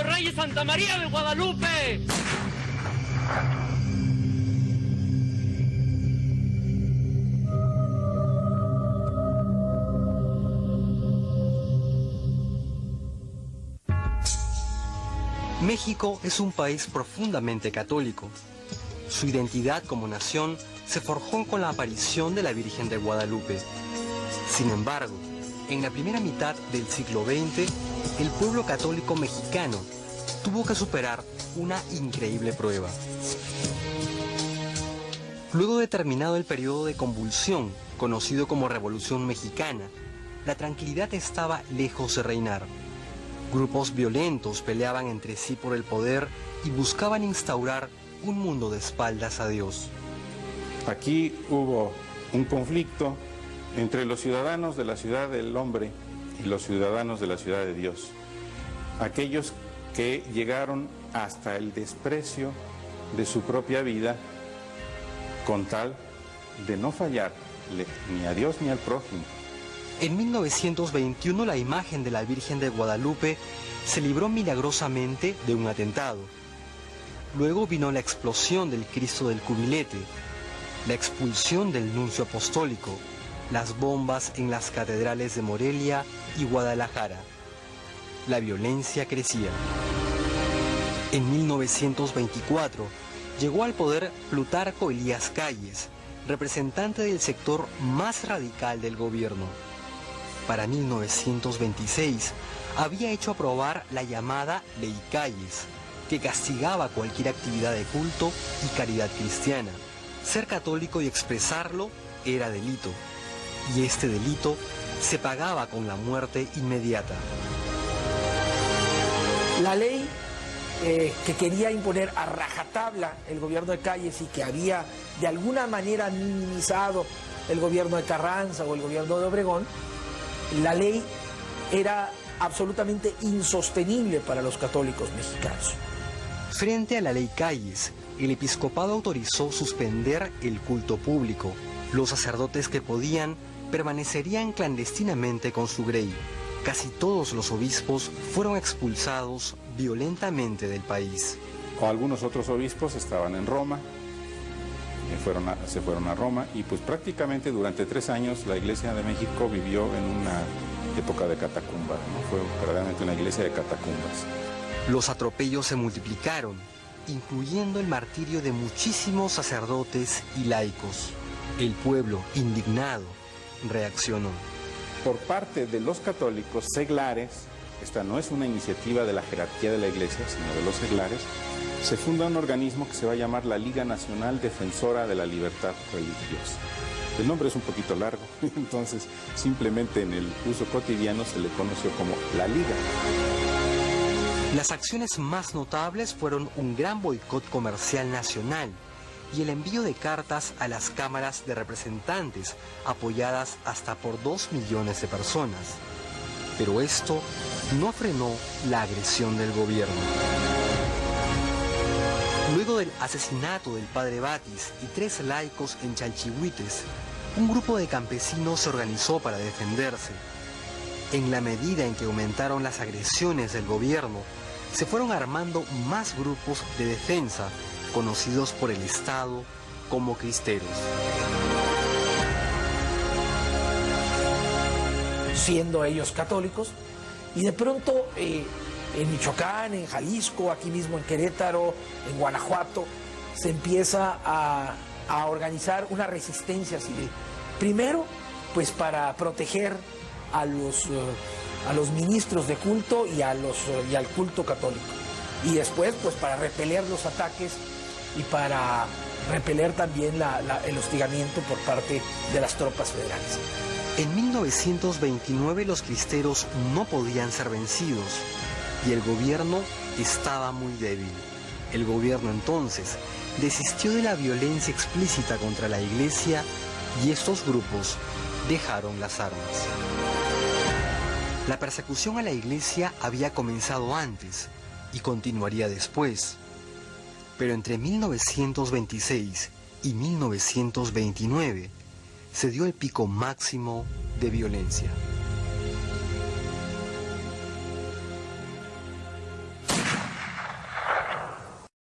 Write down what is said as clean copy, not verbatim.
Reyes Santa María de Guadalupe. México es un país profundamente católico. Su identidad como nación se forjó con la aparición de la Virgen de Guadalupe. Sin embargo, en la primera mitad del siglo XX, el pueblo católico mexicano tuvo que superar una increíble prueba. Luego de terminado el periodo de convulsión, conocido como Revolución Mexicana, la tranquilidad estaba lejos de reinar. Grupos violentos peleaban entre sí por el poder y buscaban instaurar un mundo de espaldas a Dios. Aquí hubo un conflicto entre los ciudadanos de la ciudad del hombre y los ciudadanos de la ciudad de Dios. Aquellos que llegaron hasta el desprecio de su propia vida con tal de no fallarle ni a Dios ni al prójimo. En 1921 la imagen de la Virgen de Guadalupe se libró milagrosamente de un atentado. Luego vino la explosión del Cristo del Cubilete, la expulsión del nuncio apostólico, las bombas en las catedrales de Morelia y Guadalajara. La violencia crecía. En 1924 llegó al poder Plutarco Elías Calles, representante del sector más radical del gobierno. Para 1926 había hecho aprobar la llamada Ley Calles, que castigaba cualquier actividad de culto y caridad cristiana. Ser católico y expresarlo era delito, y este delito se pagaba con la muerte inmediata. La ley que quería imponer a rajatabla el gobierno de Calles y que había de alguna manera minimizado el gobierno de Carranza o el gobierno de Obregón, la ley era absolutamente insostenible para los católicos mexicanos. Frente a la Ley Calles, el episcopado autorizó suspender el culto público. Los sacerdotes que podían permanecerían clandestinamente con su grey. Casi todos los obispos fueron expulsados violentamente del país. Algunos otros obispos estaban en Roma, se fueron a Roma y pues prácticamente durante 3 años la Iglesia de México vivió en una época de catacumbas, ¿no? Fue verdaderamente una iglesia de catacumbas. Los atropellos se multiplicaron, incluyendo el martirio de muchísimos sacerdotes y laicos. El pueblo, indignado, reaccionó. Por parte de los católicos seglares, esta no es una iniciativa de la jerarquía de la Iglesia, sino de los seglares, se funda un organismo que se va a llamar la Liga Nacional Defensora de la Libertad Religiosa. El nombre es un poquito largo, entonces simplemente en el uso cotidiano se le conoció como la Liga. Las acciones más notables fueron un gran boicot comercial nacional y el envío de cartas a las cámaras de representantes, apoyadas hasta por 2 millones de personas. Pero esto no frenó la agresión del gobierno. Luego del asesinato del padre Batis y 3 laicos en Chalchihuites, un grupo de campesinos se organizó para defenderse. En la medida en que aumentaron las agresiones del gobierno, se fueron armando más grupos de defensa, conocidos por el Estado como cristeros. Siendo ellos católicos, y de pronto en Michoacán, en Jalisco, aquí mismo en Querétaro, en Guanajuato, se empieza a organizar una resistencia civil. Primero, pues para proteger a los ministros de culto y al culto católico. Y después, pues para repeler los ataques y para repeler también el hostigamiento por parte de las tropas federales. En 1929 los cristeros no podían ser vencidos y el gobierno estaba muy débil. El gobierno entonces desistió de la violencia explícita contra la iglesia y estos grupos dejaron las armas. La persecución a la iglesia había comenzado antes y continuaría después. Pero entre 1926 y 1929 se dio el pico máximo de violencia.